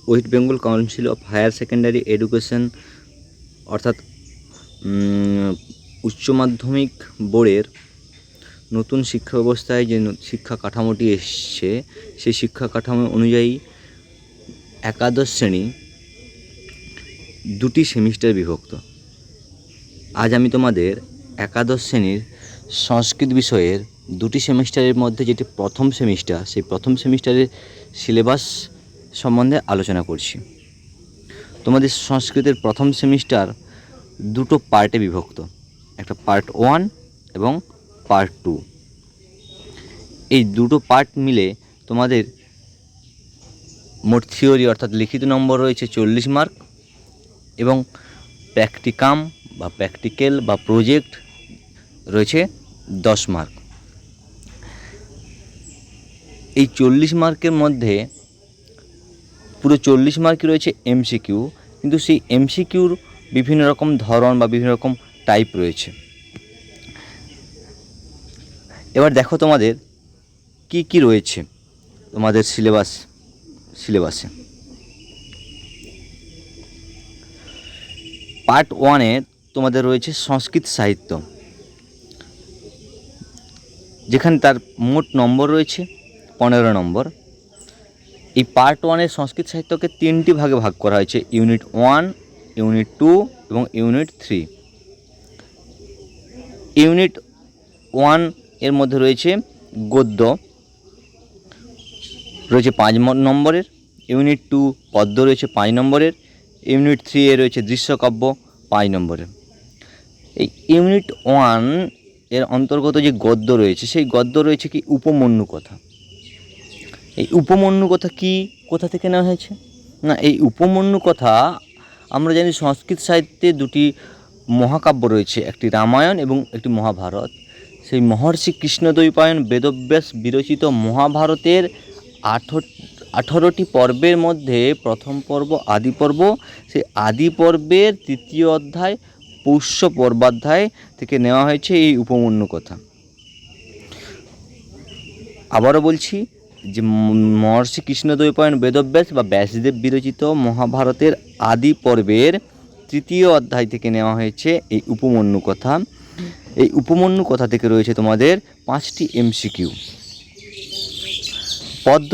West Bengal council of higher secondary education অর্থাৎ উচ্চ মাধ্যমিক বোর্ডের নতুন শিক্ষা ব্যবস্থায় যে শিক্ষা কাঠামোটি এসছে সেই শিক্ষা কাঠামো অনুযায়ী একাদশ শ্রেণী দুটি সেমিস্টার বিভক্ত। আজ আমি তোমাদের একাদশ শ্রেণীর সংস্কৃত বিষয়ের দুটি সেমিস্টারের মধ্যে যেটি প্রথম সেমিস্টার, সেই প্রথম সেমিস্টারের সিলেবাস সম্বন্ধে আলোচনা করছি। তোমাদের সংস্কৃতের প্রথম সেমিস্টার দুটো পার্টে বিভক্ত, একটা পার্ট 1 এবং পার্ট 2। এই দুটো পার্ট মিলে তোমাদের মোট থিওরি অর্থাৎ লিখিত নম্বর রয়েছে 40 মার্ক এবং প্র্যাকটিকাম বা প্র্যাকটিক্যাল বা প্রজেক্ট রয়েছে 10 মার্ক। এই 40 মার্কের মধ্যে পুরো 40 মার্কই রয়েছে এমসিকিউ, কিন্তু সেই এমসিকিউর বিভিন্ন রকম ধরন বা বিভিন্ন রকম টাইপ রয়েছে। এবার দেখো তোমাদের কি কি রয়েছে তোমাদের সিলেবাসে। পার্ট 1-এ তোমাদের রয়েছে সংস্কৃত সাহিত্য, যেখানে তার মোট নম্বর রয়েছে 15 নম্বর। এই পার্ট 1-এর সংস্কৃত সাহিত্যকে 3টি ভাগে ভাগ করা হয়েছে, ইউনিট 1, ইউনিট 2 এবং ইউনিট 3। ইউনিট 1 এর মধ্যে রয়েছে গদ্য, রয়েছে 5 নম্বরের। ইউনিট 2 পদ্য রয়েছে 5 নম্বরের। ইউনিট 3 এ রয়েছে দৃশ্যকাব্য 5 নম্বরের। এই ইউনিট 1 এর অন্তর্গত যে গদ্য রয়েছে সেই গদ্য রয়েছে কি উপমন্যু কথা। এই উপমন্যু কথা কি, কোথা থেকে নেওয়া হয়েছে না, এই উপমন্যু কথা আমরা জানি সংস্কৃত সাহিত্যে দুটি মহাকাব্য রয়েছে, একটি রামায়ণ এবং একটি মহাভারত। সেই মহর্ষি কৃষ্ণদ্বৈপায়ন বেদব্যাস বিরচিত মহাভারতের 18টি পর্বের মধ্যে প্রথম পর্ব আদি পর্ব, সেই আদি পর্বের 3য় অধ্যায় পৌষ্য পর্বাধ্যায় থেকে নেওয়া হয়েছে এই উপমন্যু কথা। আবারও বলছি যে মহর্ষি কৃষ্ণদ্বৈপায়ন বেদব্যাস বা ব্যাসদেব বিরচিত মহাভারতের আদি পর্বের 3য় অধ্যায় থেকে নেওয়া হয়েছে এই উপমন্যু কথা। এই উপমন্যু কথা থেকে রয়েছে তোমাদের 5টি এমসিকিউ। পদ্য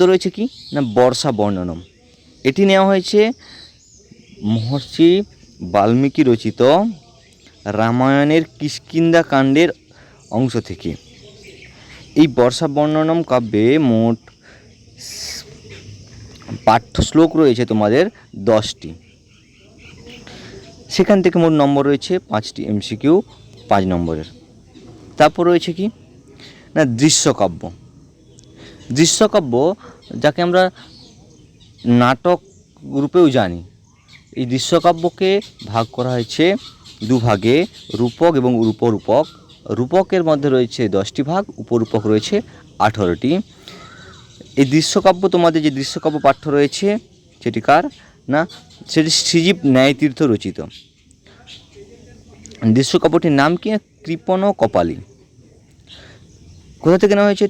রয়েছে কি না বর্ষা বর্ণনম। এটি নেওয়া হয়েছে মহর্ষি বাল্মীকি রচিত রামায়ণের কিষ্কিন্ধা কাণ্ডের অংশ থেকে। এই বর্ষা বর্ণনম কাব্যে মোট পাঠ্য শ্লোক রয়েছে তোমাদের 10টি। সেখান থেকে মোট নম্বর রয়েছে 5টি এমসিকিউ 5 নম্বরের। তারপর রয়েছে কি না দৃশ্যকাব্য। যাকে আমরা নাটক রূপেও জানি, এই দৃশ্যকাব্যকে ভাগ করা হয়েছে দুভাগে, রূপক এবং উপরূপক। রূপকের মধ্যে রয়েছে 10টি ভাগ, উপরূপক রয়েছে 18টি। এই দৃশ্যকাব্য তোমাদের যে দৃশ্যকাব্য পাঠ্য রয়েছে সেটি কার না, সেটি শ্রীজীব ন্যায়তীর্থ রচিত। দৃশ্যকাব্যটির নাম কি না কৃপণ কপালী। কোথা থেকে নেওয়া হয়েছে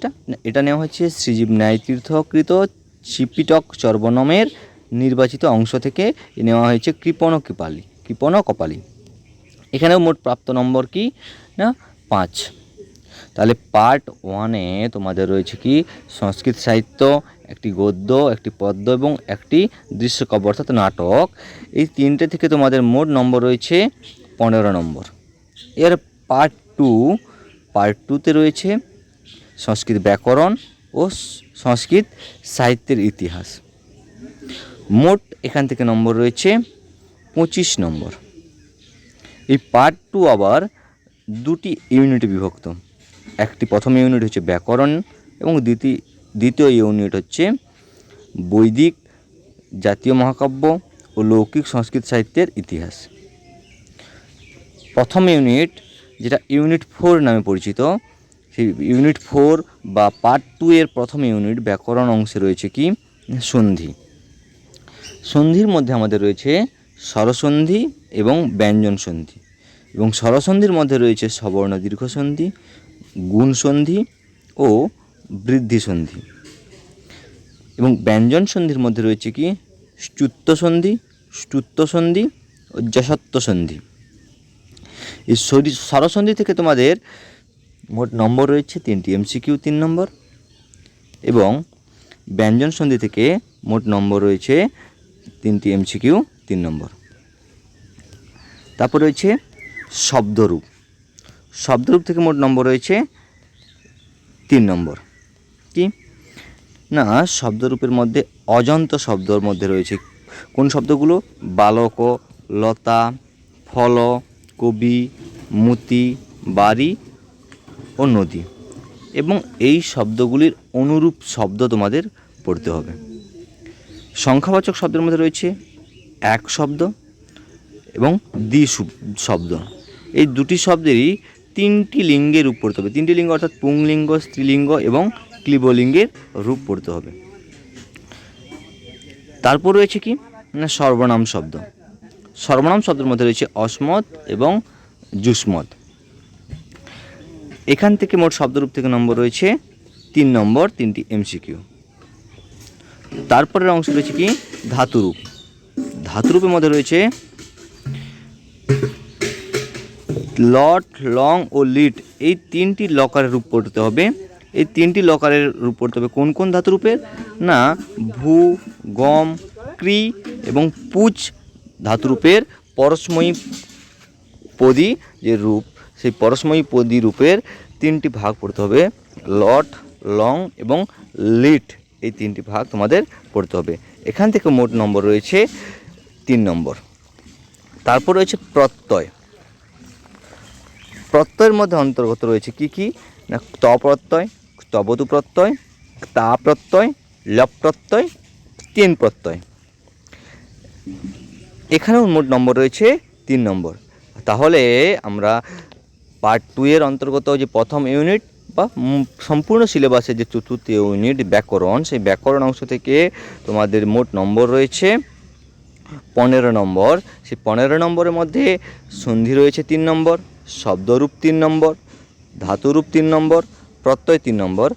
এটা নেওয়া হয়েছে শ্রীজীব ন্যায়তীর্থকৃত ত্রিপিটক চর্বণমের নির্বাচিত অংশ থেকে নেওয়া হয়েছে কৃপণ কপালী। এখানেও মোট প্রাপ্ত নম্বর কি না 5। তাহলে পার্ট 1-এ তোমাদের রয়েছে কি সংস্কৃত সাহিত্য, একটি গদ্য, একটি পদ্য এবং একটি দৃশ্যকাব্য অর্থাৎ নাটক। এই 3টে থেকে তোমাদের মোট নম্বর রয়েছে 15 নম্বর। এর পার্ট 2-তে রয়েছে সংস্কৃত ব্যাকরণ ও সংস্কৃত সাহিত্যের ইতিহাস। মোট এখান থেকে নম্বর রয়েছে 25 নম্বর। এই পার্ট 2 আবার দুটি ইউনিটে বিভক্ত। একটি প্রথম ইউনিট হচ্ছে ব্যাকরণ এবং দ্বিতীয় ইউনিট হচ্ছে বৈদিক, জাতীয় মহাকাব্য ও লৌকিক সংস্কৃত সাহিত্যের ইতিহাস। প্রথম ইউনিট যেটা ইউনিট 4 নামে পরিচিত, সেই ইউনিট 4 বা পার্ট 2 এর প্রথম ইউনিট ব্যাকরণ অংশে রয়েছে কি সন্ধির মধ্যে আমাদের রয়েছে স্বরসন্ধি এবং ব্যঞ্জন সন্ধি, এবং স্বরসন্ধির মধ্যে রয়েছে সবর্ণ দীর্ঘ সন্ধি, গুণ সন্ধি ও বৃদ্ধি সন্ধি। এবং ব্যঞ্জন সন্ধির মধ্যে রয়েছে কি চ্যুত সন্ধি, স্তুত্ব সন্ধি ও যশত্ব সন্ধি। এই স্বরসন্ধি থেকে তোমাদের মোট নম্বর রয়েছে 3টি এমসিকিউ 3 নম্বর, এবং ব্যঞ্জন সন্ধি থেকে মোট নম্বর রয়েছে 3টি এমসিকিউ 3 নম্বর। তারপর রয়েছে শব্দরূপ। শব্দরূপ থেকে মোট নম্বর রয়েছে 3 নম্বর। কি না, শব্দরূপের মধ্যে অজন্ত শব্দর মধ্যে রয়েছে কোন শব্দগুলো? বালক, লতা, ফল, কবি, মতি, বাড়ি ও নদী, এবং এই শব্দগুলির অনুরূপ শব্দ তোমাদের পড়তে হবে। সংখ্যাবাচক শব্দের মধ্যে রয়েছে এক শব্দ এবং দ্বি শব্দ। এই দুটি শব্দেরই 3টি লিঙ্গের রূপ পড়তে হবে। 3টি লিঙ্গ অর্থাৎ পুংলিঙ্গ, স্ত্রীলিঙ্গ এবং ক্লীবলিঙ্গের রূপ পড়তে হবে। তারপর রয়েছে কি না সর্বনাম শব্দ। সর্বনাম শব্দের মধ্যে রয়েছে অসমত এবং যুষ্মত। এখান থেকে মোট শব্দরূপ থেকে নম্বর রয়েছে 3 নম্বর, 3টি এমসিকিউ। তারপরের অংশ রয়েছে কি ধাতুরূপ। ধাতুরূপের মধ্যে রয়েছে লট, লং ও লিট, এই 3টি লকারের রূপ পড়তে হবে। এই 3টি লকারের রূপ পড়তে হবে কোন কোন ধাতুরূপের? না ভূ, গম, ক্রি এবং পুচ ধাতুরূপের পরস্ময়ী পদী যে রূপ, সেই পরস্ময়ী পদী রূপের 3টি ভাগ পড়তে হবে। লট, লং এবং লিট, এই 3টি ভাগ তোমাদের পড়তে হবে। এখান থেকে মোট নম্বর রয়েছে 3 নম্বর। তারপর রয়েছে প্রত্যয়। প্রত্যয়ের মধ্যে অন্তর্গত রয়েছে কি কি না ত প্রত্যয়, তবতু প্রত্যয়, তা প্রত্যয়, লপ প্রত্যয়, তিন প্রত্যয়। এখানেও মোট নম্বর রয়েছে 3 নম্বর। তাহলে আমরা পার্ট 2 এর অন্তর্গত যে প্রথম ইউনিট বা সম্পূর্ণ সিলেবাসের যে চতুর্থ ইউনিট ব্যাকরণ, সেই ব্যাকরণ অংশ থেকে তোমাদের মোট নম্বর রয়েছে 15 নম্বর। সেই 15 নম্বরের মধ্যে সন্ধি রয়েছে 3 নম্বর, শব্দরূপ 3 নম্বর, ধাতুরূপ 3 নম্বর, প্রত্যয় 3 নম্বর,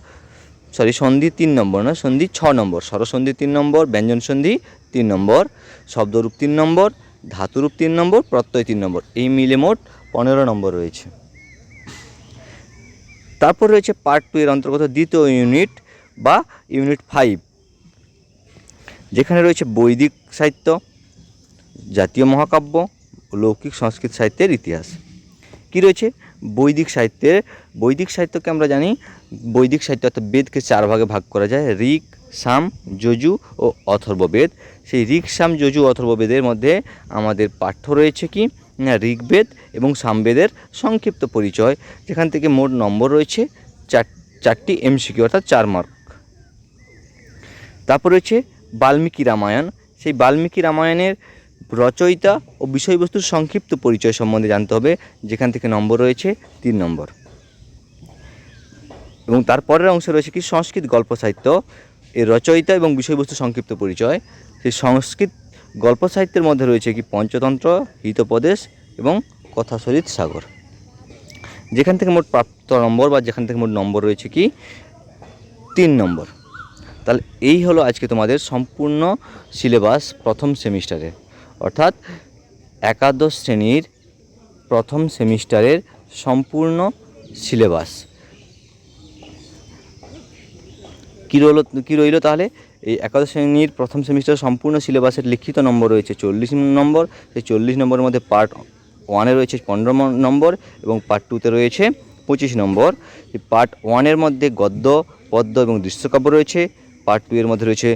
সন্ধি 3 নম্বর না, সন্ধি 6 নম্বর, স্বরসন্ধি 3 নম্বর, ব্যঞ্জন সন্ধি 3 নম্বর, শব্দরূপ 3 নম্বর, ধাতুরূপ 3 নম্বর, প্রত্যয় 3 নম্বর, এই মিলে মোট 15 নম্বর রয়েছে। তারপর রয়েছে পার্ট 2 এর অন্তর্গত দ্বিতীয় ইউনিট বা ইউনিট 5, যেখানে রয়েছে বৈদিক সাহিত্য, জাতীয় মহাকাব্য, লৌকিক সংস্কৃত সাহিত্যের ইতিহাস। কি রয়েছে বৈদিক সাহিত্যের? বৈদিক সাহিত্যকে আমরা জানি, বৈদিক সাহিত্য অর্থাৎ বেদকে 4 ভাগে ভাগ করা যায়, ঋক, সাম, যজু ও অথর্ববেদ। সেই ঋক, সাম, যজু, অথর্ববেদের মধ্যে আমাদের পাঠ্য রয়েছে কি না ঋগ্বেদ এবং সামবেদের সংক্ষিপ্ত পরিচয়, যেখান থেকে মোট নম্বর রয়েছে 4টি এমসিকিউ অর্থাৎ 4 মার্ক। তারপর রয়েছে বাল্মীকি রামায়ণ। সেই বাল্মীকি রামায়ণের রচয়িতা ও বিষয়বস্তুর সংক্ষিপ্ত পরিচয় সম্বন্ধে জানতে হবে, যেখান থেকে নম্বর রয়েছে 3 নম্বর। এবং তারপরের অংশে রয়েছে কি সংস্কৃত গল্প সাহিত্য, এর রচয়িতা এবং বিষয়বস্তু সংক্ষিপ্ত পরিচয়। সেই সংস্কৃত গল্প সাহিত্যের মধ্যে রয়েছে কি পঞ্চতন্ত্র, হিতোপদেশ এবং কথাসরিত সাগর, যেখান থেকে মোট প্রাপ্ত নম্বর বা যেখান থেকে মোট নম্বর রয়েছে কি 3 নম্বর। তাহলে এই হলো আজকে তোমাদের সম্পূর্ণ সিলেবাস প্রথম সেমিস্টারের, অর্থাৎ একাদশ শ্রেণীর প্রথম সেমিস্টারের সম্পূর্ণ সিলেবাস। কী রইল তাহলে? এই একাদশ শ্রেণীর প্রথম সেমিস্টার সম্পূর্ণ সিলেবাসের লিখিত নম্বর রয়েছে 40 নম্বর। সেই 40 নম্বরের মধ্যে পার্ট 1-এ রয়েছে 15 নম্বর এবং পার্ট 2-তে রয়েছে 25 নম্বর। এই পার্ট 1-এর মধ্যে গদ্য, পদ্য এবং দৃশ্যকাব্য রয়েছে। পার্ট 2-এর মধ্যে রয়েছে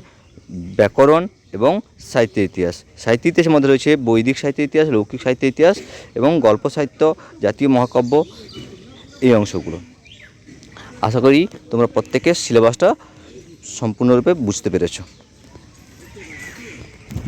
ব্যাকরণ এবং সাহিত্য ইতিহাস। সাহিত্য ইতিহাসের মধ্যে রয়েছে বৈদিক সাহিত্য ইতিহাস, লৌকিক সাহিত্য ইতিহাস এবং গল্প সাহিত্য, জাতীয় মহাকাব্য, এই অংশগুলো। আশা করি তোমরা প্রত্যেকের সিলেবাসটা সম্পূর্ণরূপে বুঝতে পেরেছো।